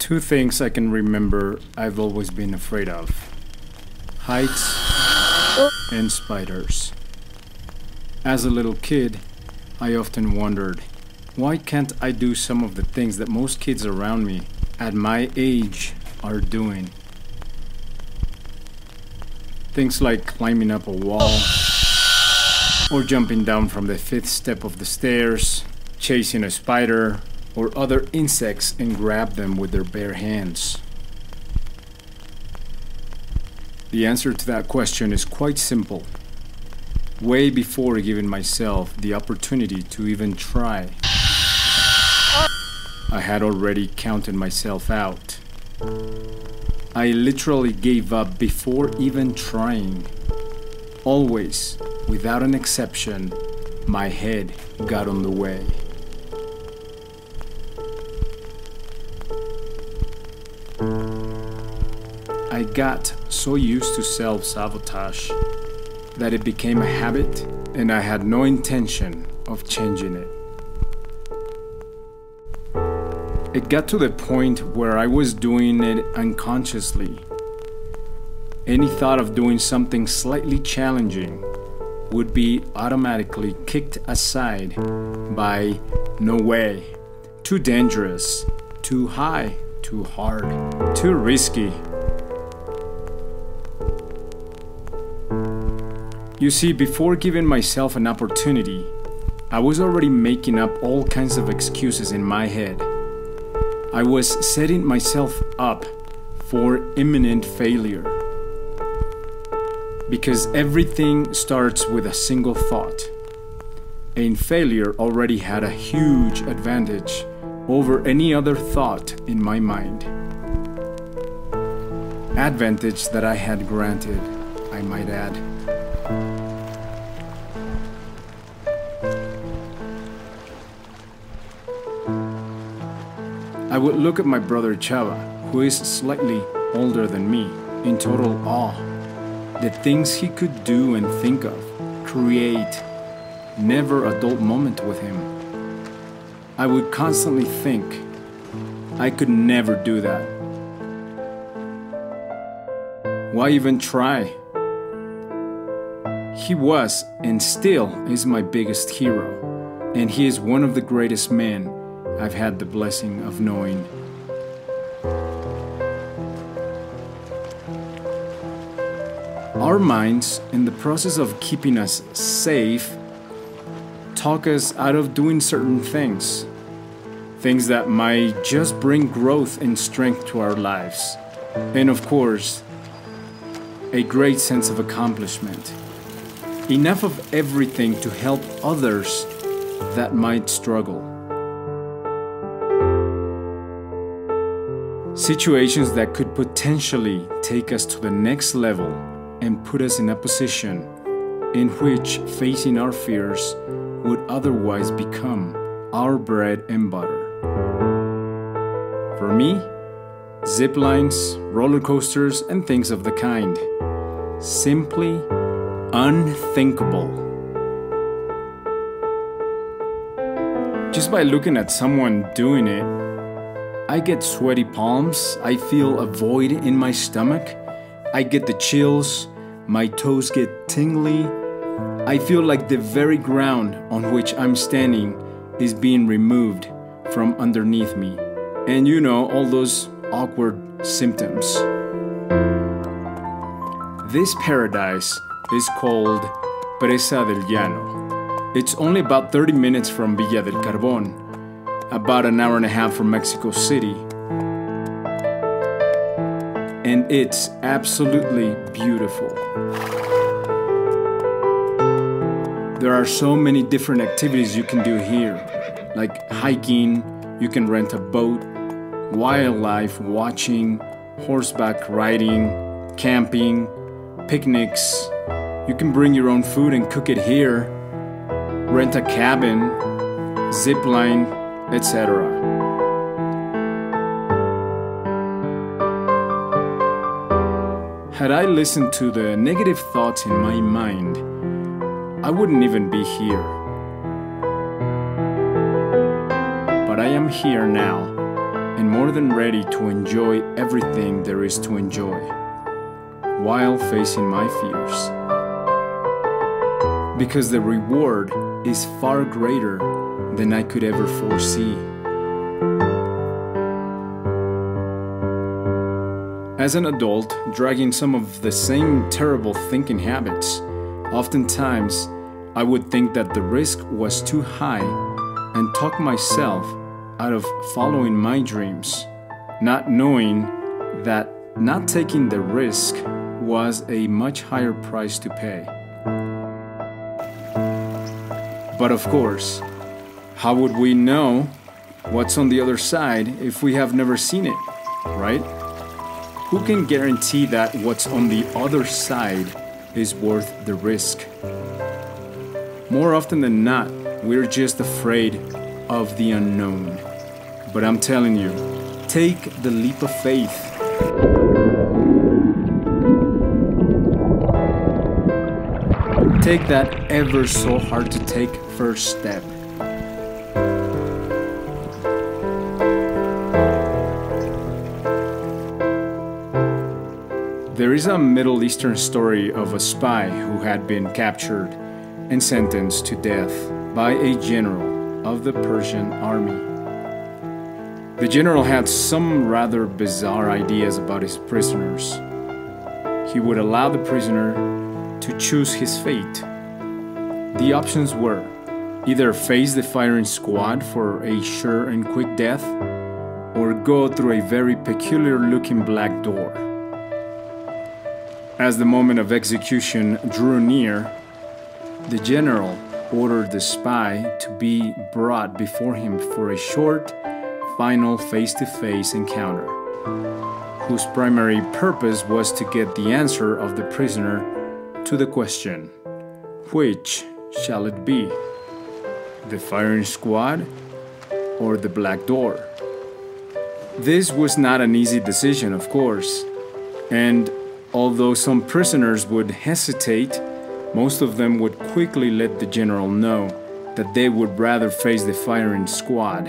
Two things I can remember I've always been afraid of: heights and spiders. As a little kid, I often wondered, why can't I do some of the things that most kids around me at my age are doing? Things like climbing up a wall, or jumping down from the 5th step of the stairs, chasing a spider or other insects and grab them with their bare hands. The answer to that question is quite simple. Way before giving myself the opportunity to even try, I had already counted myself out. I literally gave up before even trying. Always, without an exception, my head got on the way. I got so used to self-sabotage that it became a habit, and I had no intention of changing it. It got to the point where I was doing it unconsciously. Any thought of doing something slightly challenging would be automatically kicked aside by "no way," "too dangerous," "too high," "too hard," "too risky." You see, before giving myself an opportunity, I was already making up all kinds of excuses in my head. I was setting myself up for imminent failure. Because everything starts with a single thought, and failure already had a huge advantage over any other thought in my mind. Advantage that I had granted, I might add. I would look at my brother Chava, who is slightly older than me, in total awe. The things he could do and think of, create, never a dull moment with him. I would constantly think, I could never do that. Why even try? He was, and still is, my biggest hero, and he is one of the greatest men I've had the blessing of knowing. Our minds, in the process of keeping us safe, talk us out of doing certain things. Things that might just bring growth and strength to our lives. And of course, a great sense of accomplishment. Enough of everything to help others that might struggle. Situations that could potentially take us to the next level and put us in a position in which facing our fears would otherwise become our bread and butter. For me, zip lines, roller coasters, and things of the kind. Simply unthinkable. Just by looking at someone doing it, I get sweaty palms, I feel a void in my stomach, I get the chills, my toes get tingly, I feel like the very ground on which I'm standing is being removed from underneath me. And you know, all those awkward symptoms. This paradise is called Presa del Llano. It's only about 30 minutes from Villa del Carbón, about an hour and a half from Mexico City. And it's absolutely beautiful. There are so many different activities you can do here, like hiking, you can rent a boat, wildlife watching, horseback riding, camping, picnics. You can bring your own food and cook it here, rent a cabin, zip line, etc. Had I listened to the negative thoughts in my mind, I wouldn't even be here. But I am here now, and more than ready to enjoy everything there is to enjoy, while facing my fears. Because the reward is far greater than I could ever foresee. As an adult, dragging some of the same terrible thinking habits, oftentimes I would think that the risk was too high and talk myself out of following my dreams, not knowing that not taking the risk was a much higher price to pay. But of course, how would we know what's on the other side if we have never seen it, right? Who can guarantee that what's on the other side is worth the risk? More often than not, we're just afraid of the unknown. But I'm telling you, take the leap of faith. Take that ever so hard to take first step. There is a Middle Eastern story of a spy who had been captured and sentenced to death by a general of the Persian army. The general had some rather bizarre ideas about his prisoners. He would allow the prisoner to choose his fate. The options were either face the firing squad for a sure and quick death, or go through a very peculiar-looking black door. As the moment of execution drew near, the general ordered the spy to be brought before him for a short, final face-to-face encounter, whose primary purpose was to get the answer of the prisoner to the question, which shall it be, the firing squad or the black door? This was not an easy decision, of course, and although some prisoners would hesitate, most of them would quickly let the general know that they would rather face the firing squad,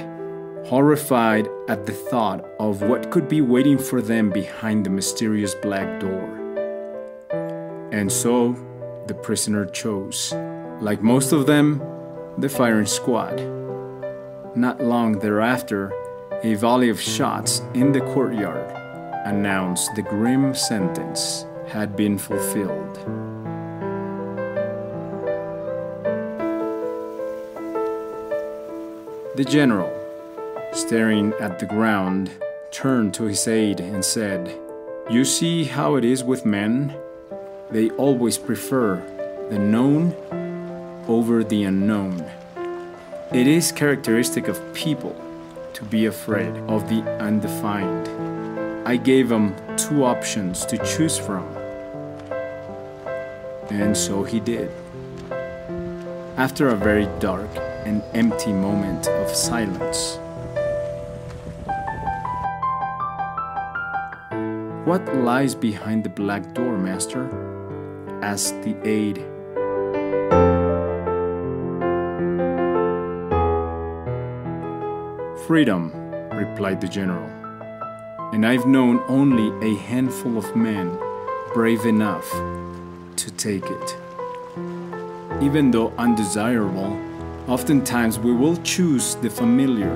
horrified at the thought of what could be waiting for them behind the mysterious black door. And so, the prisoner chose, like most of them, the firing squad. Not long thereafter, a volley of shots in the courtyard announced the grim sentence had been fulfilled. The general, staring at the ground, turned to his aide and said, "You see how it is with men? They always prefer the known over the unknown. It is characteristic of people to be afraid of the undefined. I gave him two options to choose from, and so he did." After a very dark and empty moment of silence, "What lies behind the black door, master?" asked the aide. "Freedom," replied the general. "And I've known only a handful of men brave enough to take it. Even though undesirable, oftentimes we will choose the familiar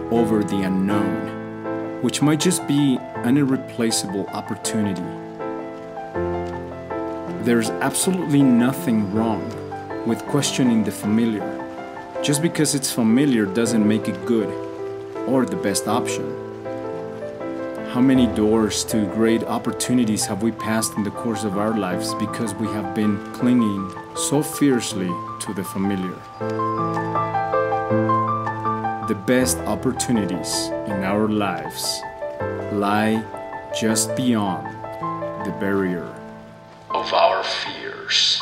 over the unknown, which might just be an irreplaceable opportunity. There's absolutely nothing wrong with questioning the familiar. Just because it's familiar doesn't make it good or the best option. How many doors to great opportunities have we passed in the course of our lives because we have been clinging so fiercely to the familiar? The best opportunities in our lives lie just beyond the barrier of our fears."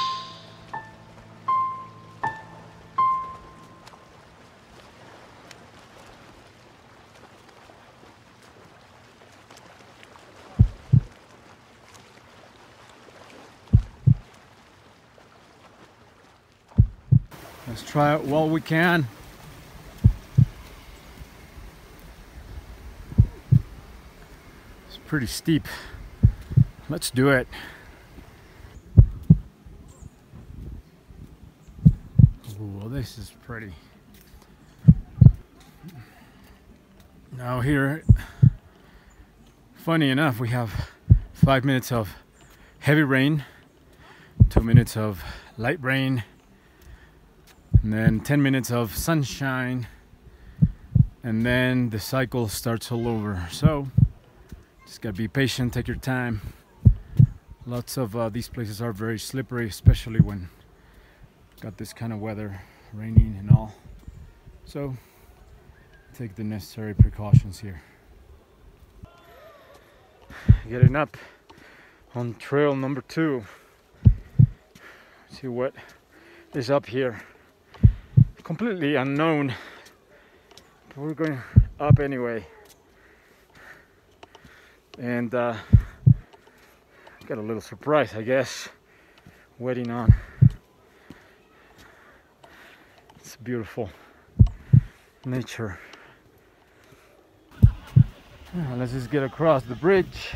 Let's try it while we can. pretty steep. Let's do it. Ooh, this is pretty. Now here, funny enough, we have 5 minutes of heavy rain, 2 minutes of light rain, and then 10 minutes of sunshine, and then the cycle starts all over. So just gotta be patient, take your time. Lots of these places are very slippery, especially when got this kind of weather, raining and all. So take the necessary precautions here. Getting up on trail number 2. See what is up here. Completely unknown, but we're going up anyway. And got a little surprise, I guess, waiting on. It's beautiful nature. Let's just get across the bridge.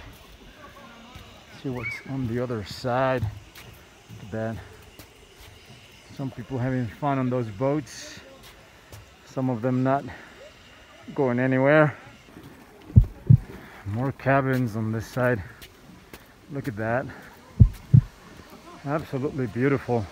See what's on the other side. Look at that. Some people having fun on those boats. Some of them not going anywhere. More cabins on this side. Look at that. Absolutely beautiful.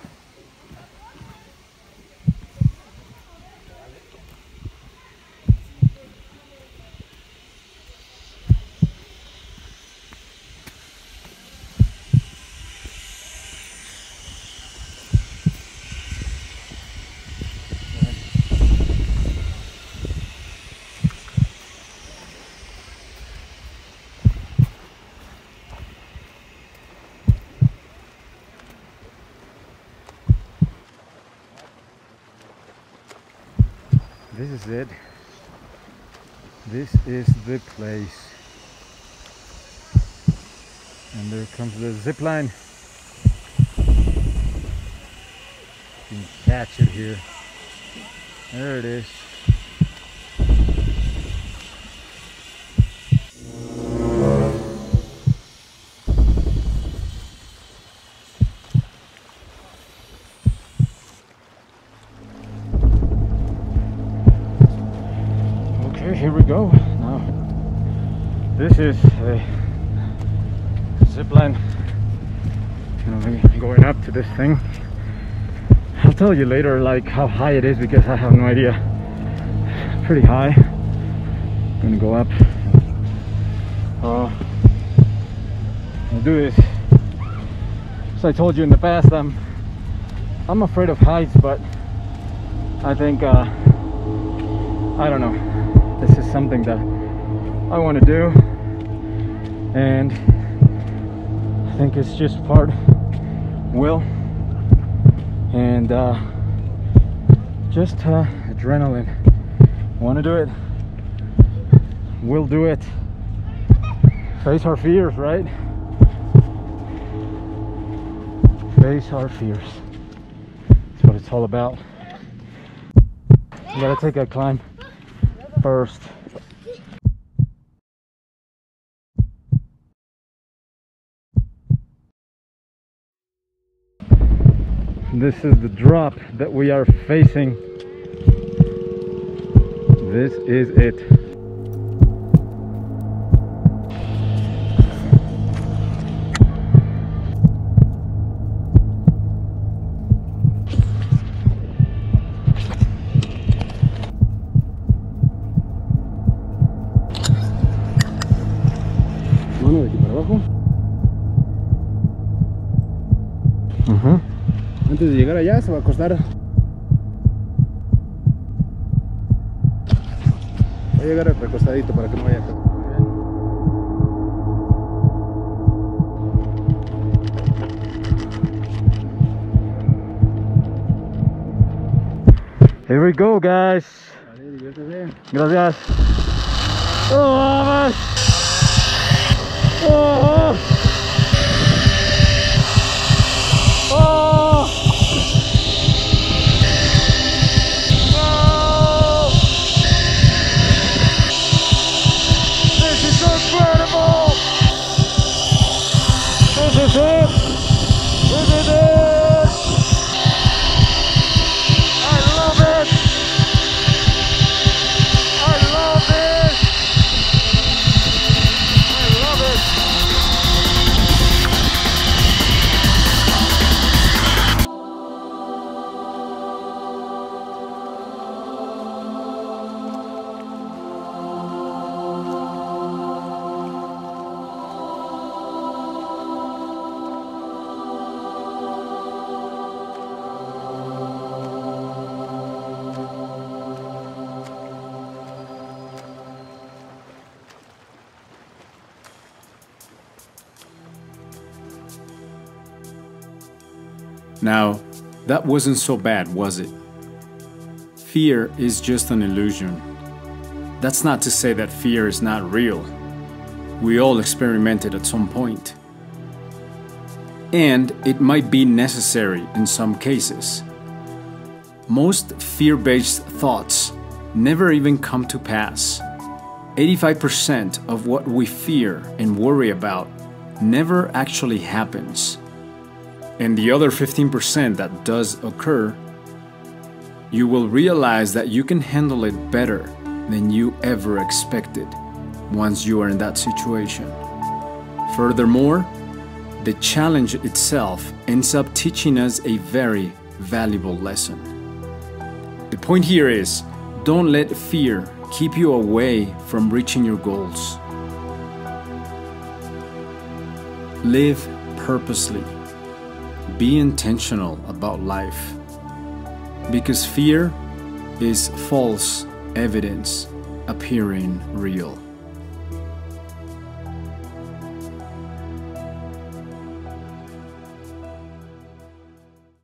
This is it. This is the place. And there comes the zip line. You can catch it here. There it is. Here we go. Now this is a zip line. Going up to this thing. I'll tell you later like how high it is because I have no idea. Pretty high. Gonna go up. I'll do this. As I told you in the past, I'm afraid of heights, but I think I don't know. This is something that I want to do, and I think it's just part will and just adrenaline. Want to do it, we'll do it. Face our fears, right? Face our fears. That's what it's all about. You gotta take a climb first. This is the drop that we are facing. This is it. Mano de aquí para abajo. Antes de llegar allá se va a acostar. Va a llegar recostadito para que no vaya a... Here we go, guys. Gracias. Oh, vamos. Oh. Oh. Oh. This is so incredible. Now, that wasn't so bad, was it? Fear is just an illusion. That's not to say that fear is not real. We all experiment it at some point. And it might be necessary in some cases. Most fear-based thoughts never even come to pass. 85% of what we fear and worry about never actually happens. And the other 15% that does occur, you will realize that you can handle it better than you ever expected once you are in that situation. Furthermore, the challenge itself ends up teaching us a very valuable lesson. The point here is, don't let fear keep you away from reaching your goals. Live purposely. Be intentional about life. Because fear is false evidence appearing real.